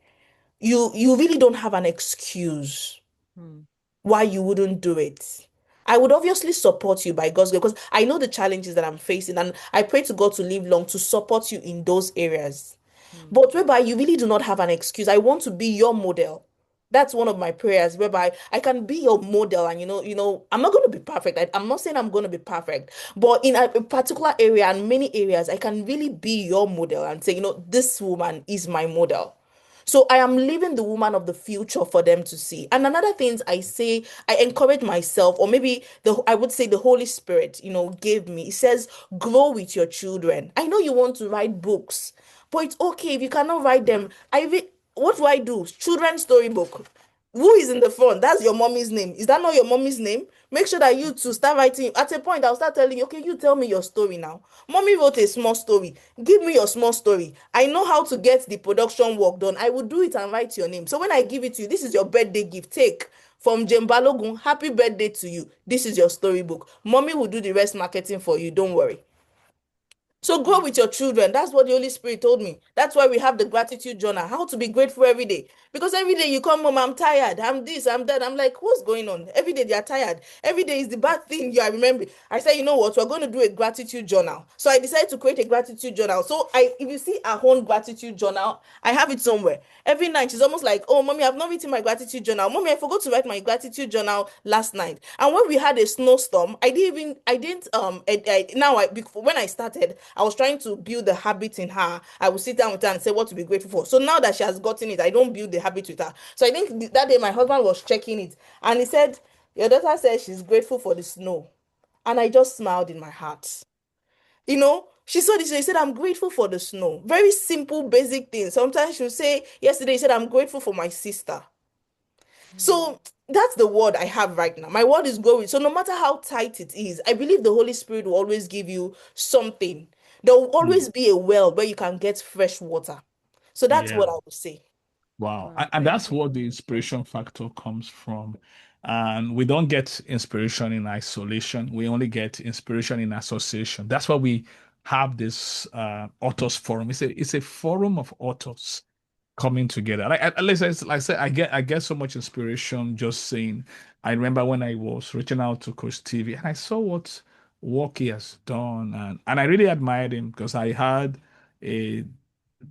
you really don't have an excuse Mm. why you wouldn't do it. I would obviously support you by God's grace because I know the challenges that I'm facing, and I pray to God to live long to support you in those areas. Mm. But whereby you really do not have an excuse. I want to be your model. That's one of my prayers, whereby I can be your model, and I'm not going to be perfect. I'm not saying I'm going to be perfect, but in a particular area and many areas, I can really be your model and say, this woman is my model. So I am living the woman of the future for them to see. And another things I say, I encourage myself, or maybe I would say the Holy Spirit, gave me. It says, grow with your children. I know you want to write books, but it's okay if you cannot write them. What do I do? Children's storybook. Who is in the front? That's your mommy's name. Is that not your mommy's name? Make sure that you two start writing. At a point, I'll start telling you, okay, you tell me your story now. Mommy wrote a small story. Give me your small story. I know how to get the production work done. I will do it and write your name. So when I give it to you, this is your birthday gift. Take from Sandra Balogun. Happy birthday to you. This is your storybook. Mommy will do the rest marketing for you. Don't worry. So grow Mm. with your children. That's what the Holy Spirit told me. That's why we have the gratitude journal. How to be grateful every day. Because every day you come home, I'm tired. I'm this, I'm that. I'm like, what's going on? Every day they are tired. Every day is the bad thing you are remembering. I said, you know what? We're going to do a gratitude journal. So I decided to create a gratitude journal. So if you see our own gratitude journal, I have it somewhere. Every night she's almost like, oh, mommy, I've not written my gratitude journal. Mommy, I forgot to write my gratitude journal last night. And when we had a snowstorm, I didn't now when I started, I was trying to build the habit in her. I would sit down with her and say what to be grateful for. So now that she has gotten it, I don't build the habit with her. So I think that day my husband was checking it and he said, your daughter says she's grateful for the snow. And I just smiled in my heart. She saw this. She said, I'm grateful for the snow. Very simple, basic thing. Sometimes she'll say, yesterday, she said, I'm grateful for my sister. Mm. So that's the word I have right now. My word is growing. So no matter how tight it is, I believe the Holy Spirit will always give you something. There will Mm. always be a well where you can get fresh water. So that's Yeah. what I would say. Wow. Wow. And Thank that's you what so the much. inspiration factor comes from. And we don't get inspiration in isolation. We only get inspiration in association. That's why we have this authors forum. It's a forum of authors coming together. Like I said, I get so much inspiration just saying. I remember when I was reaching out to Coach TV and I saw what work he has done, and I really admired him because I had a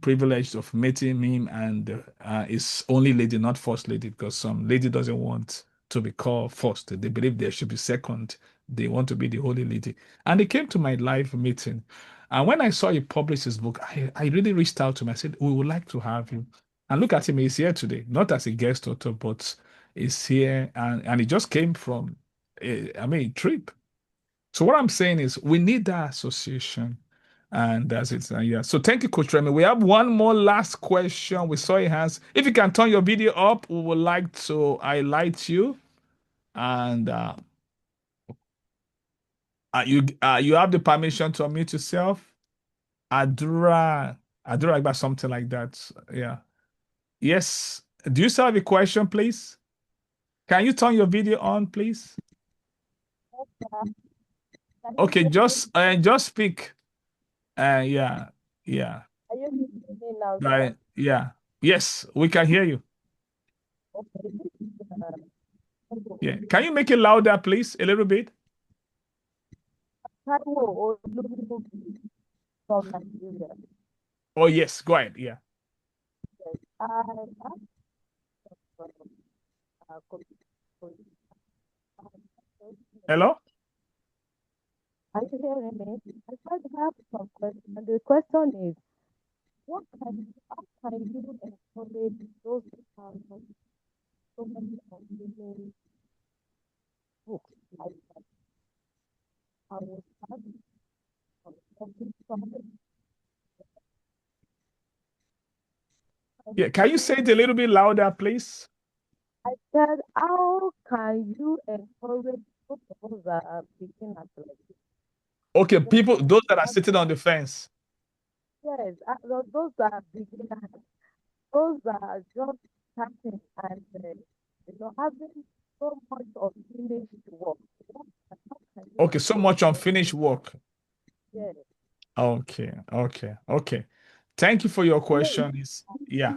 privilege of meeting him and his only lady, not first lady, because some lady doesn't want to be called first. They believe there should be second. They want to be the holy lady. And he came to my live meeting. And when I saw he published his book, I really reached out to him. I said, we would like to have you. And look at him, he's here today, not as a guest author, but he's here. And he just came from, a trip. So what I'm saying is we need that association. And that's it. Yeah. So thank you, Coach Remy. We have one more last question. We saw your hands. If you can turn your video up, we would like to highlight you. And you have the permission to unmute yourself. Adura, Adura, about something like that. Yeah. Yes. Do you still have a question, please? Can you turn your video on, please? Okay, just speak. Yeah, yeah. Are you hearing me now, sir? Right. Yeah. Yes, we can hear you. Okay. Yeah. Can you make it louder, please? A little bit? Taiwo Olúbùnmi from Nigeria. Oh, yes. Go ahead. Yeah. Yes, I asked from Koku. Hello? Are you hearing me? I said I have some question. And the question is, how can you encourage those who have so many amazing books like that? I was having something. Yeah. Can you say it a little bit louder, please? I said, how can you encourage those of us that are beginners like this? Okay, Just people, those that are have sitting on the fence. yes, those that are beginners, those that are just starting and having so much of finished work. How can you Okay, so much unfinished work. yes? Okay, okay, okay. Thank you for your I know question. Is yeah.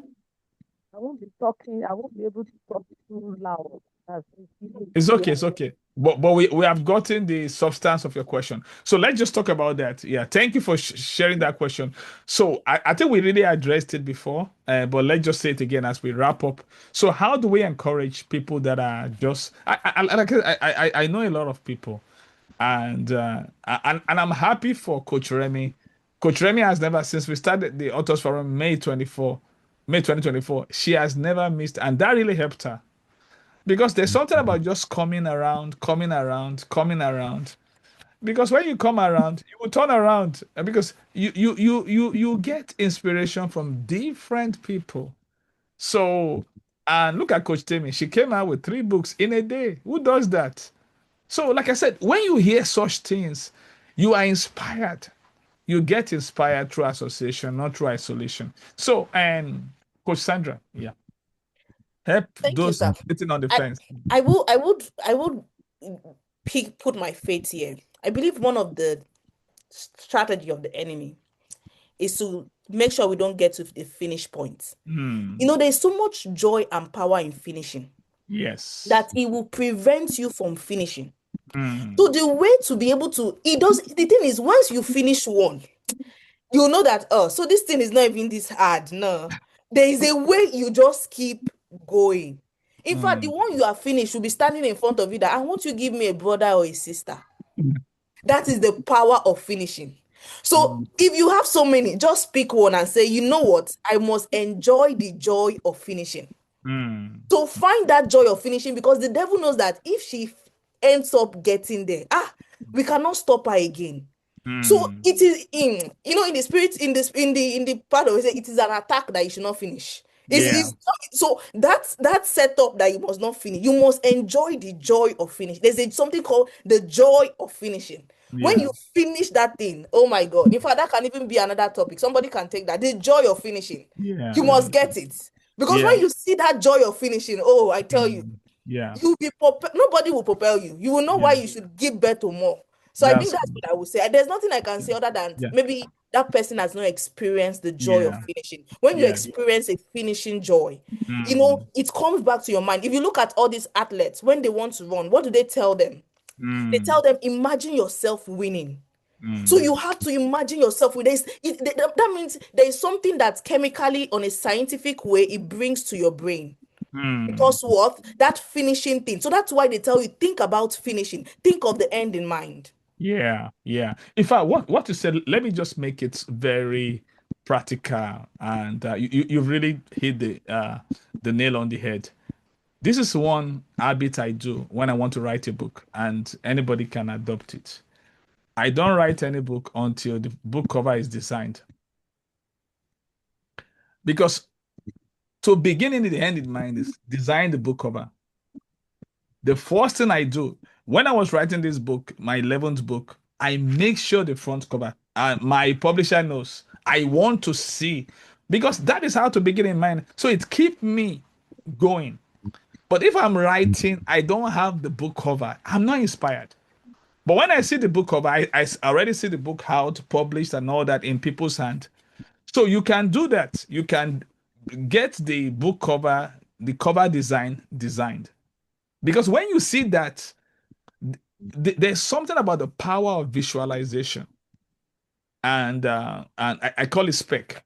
I won't be talking. I won't be able to talk too loud. It's really It's easy. okay, it's okay. But we have gotten the substance of your question. So let's just talk about that. Yeah, thank you for sharing that question. So I think we really addressed it before, but let's just say it again as we wrap up. So how do we encourage people that are just I know a lot of people, and and I'm happy for Coach Remy. Coach Remy has never, since we started the Authors Forum May 2024, she has never missed, and that really helped her because there's something about just coming around, coming around, coming around. Because when you come around, you will turn around, because you get inspiration from different people. So, and look at Coach Tammy. She came out with 3 books in a day. Who does that? So, like I said, when you hear such things, you are inspired. You get inspired through association, not through isolation. So, and Coach Sandra, yeah, help Thank you, those sir. sitting on the I fence. I would put my faith here. I believe one of the strategy of the enemy is to make sure we don't get to the finish point. Hmm. There's so much joy and power in finishing Yes. that it will prevent you from finishing. So Hmm. the way to be able to, the thing is, once you finish one, you know that, oh, so this thing is not even this hard. No, there is a way you just keep going. In fact, the Hmm. one you are finished will be standing in front of you that I want you to give me a brother or a sister. That is the power of finishing. So Hmm. if you have so many, just pick one and say, you know what? I must enjoy the joy of finishing. Hmm. So find that joy of finishing, because the devil knows that if she ends up getting there, we cannot stop her again. So Hmm. it is in the spirit, in the part of it, it is an attack that you should not finish. Yeah. So that's that setup that you must not finish. You must enjoy the joy of finish. Something called the joy of finishing. When Yeah. you finish that thing, oh my God. In fact, that can even be another topic. Somebody can take that. The joy of finishing. You Yeah. must get it. Because Yeah. when you see that joy of finishing, oh, I tell you, Hmm. Yeah. nobody will propel you. You will know why Yeah. you should give birth to more. So I think That's that's what I would say. There's nothing I can say other than yeah. maybe that person has not experienced the joy of Yeah. finishing. When you Yeah. experience a finishing joy, Hmm. it comes back to your mind. If you look at all these athletes, when they want to run, what do they tell them? They Hmm. tell them, imagine yourself winning. So Hmm. you have to imagine yourself with this. That means there is something that chemically, on a scientific way, it brings to your brain. Hmm. Because what? That finishing thing. So that's why they tell you, think about finishing. Think of the end in mind. Yeah. Yeah. In fact, what you said, let me just make it very practical, and you've really hit the nail on the head. This is one habit I do when I want to write a book, and anybody can adopt it. I don't write any book until the book cover is designed. Because to begin in the end in mind is design the book cover. The first thing I do when I was writing this book, my 11th book, I make sure the front cover, my publisher knows. I want to see, because that is how to begin in mind. So it keep me going. But if I'm writing, I don't have the book cover, I'm not inspired. But when I see the book cover, I already see the book out, published, and all that in people's hand. So you can do that. You can get the book cover, the cover design designed. Because when you see that, there's something about the power of visualization, and I call it spec.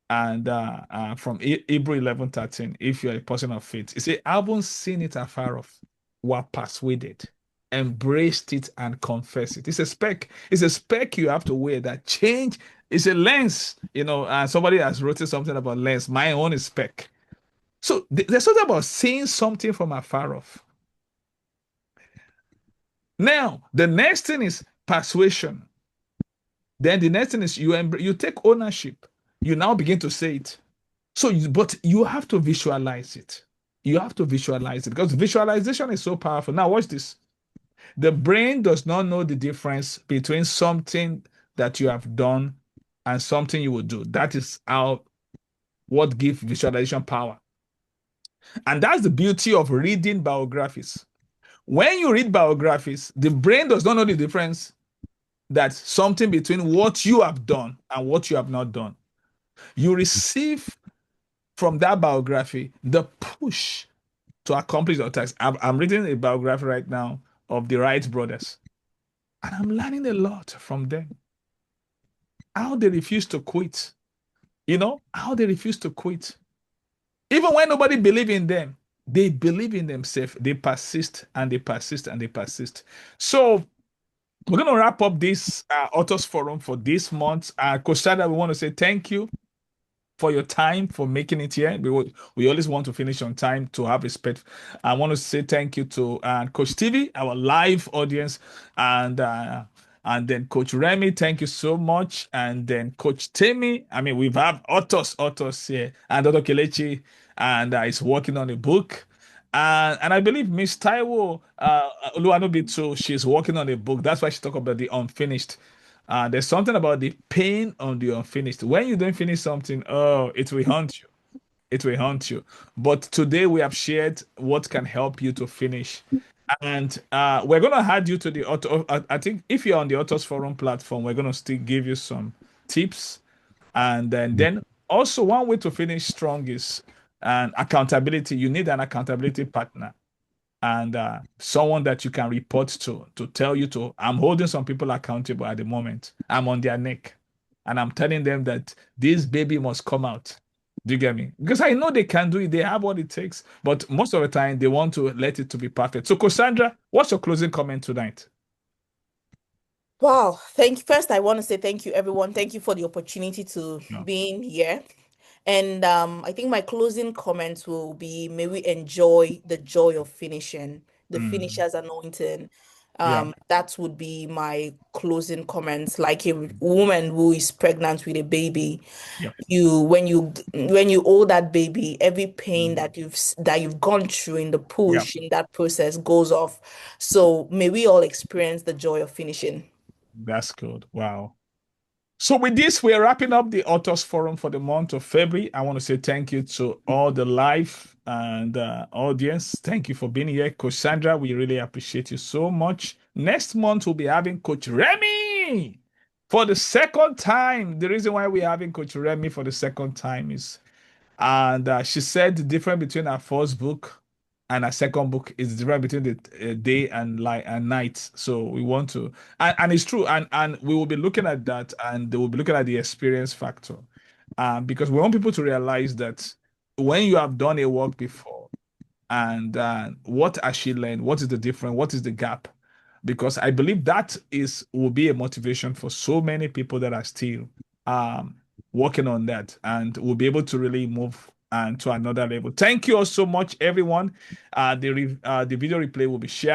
And from Hebrew 11:13, if you're a person of faith, it says, "I haven't seen it afar off, were persuaded, embraced it, and confessed it." It's a spec. It's a spec you have to wear that change. It's a lens, and somebody has written something about lens. My own is spec. So there's something about seeing something from afar off. Now, the next thing is persuasion. Then the next thing is you take ownership. You now begin to say it. But you have to visualize it. You have to visualize it because visualization is so powerful. Now, watch this. The brain does not know the difference between something that you have done and something you will do. That is how what gives visualization power. And that's the beauty of reading biographies. When you read biographies, the brain does not know the difference that something between what you have done and what you have not done. You receive from that biography the push to accomplish your task. I'm reading a biography right now of the Wright brothers, and I'm learning a lot from them. How they refuse to quit, how they refuse to quit. Even when nobody believe in them, they believe in themselves. They persist and they persist and they persist. So we're going to wrap up this Authors Forum for this month. Coach Sandra, we want to say thank you for your time, for making it here. We always want to finish on time to have respect. I want to say thank you to Coach TV, our live audience, and then Coach Remy, thank you so much. And then Coach Timmy. I mean, we've had authors here, and Dr. Kelechi, and is working on a book. And I believe Miss Taiwo Oluwanobi too, she's working on a book. That's why she talked about the unfinished. There's something about the pain on the unfinished. When you don't finish something, oh, it will haunt you. It will haunt you. But today we have shared what can help you to finish. And we're going to add you to the auto. I think if you're on the Authors Forum platform, we're going to still give you some tips. And then also one way to finish strong is accountability. You need an accountability partner and someone that you can report to tell you to, I'm holding some people accountable at the moment. I'm on their neck and I'm telling them that this baby must come out. Do you get me? Because I know they can do it. They have what it takes. But most of the time, they want to let it to be perfect. So, Cassandra, what's your closing comment tonight? Wow. First, I want to say thank you, everyone. Thank you for the opportunity to Yeah. being here. And I think my closing comments will be, may we enjoy the joy of finishing, the finisher's anointing. Yeah. That would be my closing comments. Like a woman who is pregnant with a baby, Yeah. when you hold that baby, every pain Mm. that you've gone through in the Yeah. push in that process goes off. So may we all experience the joy of finishing. That's good. Wow. So with this, we're wrapping up the Authors Forum for the month of February. I want to say thank you to all the live and audience. Thank you for being here. Coach Sandra, we really appreciate you so much. Next month, we'll be having Coach Remy for the second time. The reason why we're having Coach Remy for the second time is, and she said the difference between her first book and her second book is the difference between the day and night. So we want to, and it's true, and we will be looking at that, and they will be looking at the experience factor, because we want people to realize that when you have done a work before, and what has she learned? What is the difference? What is the gap? Because I believe that will be a motivation for so many people that are still um, working on that, and will be able to really move and to another level. Thank you all so much, everyone. The video replay will be shared.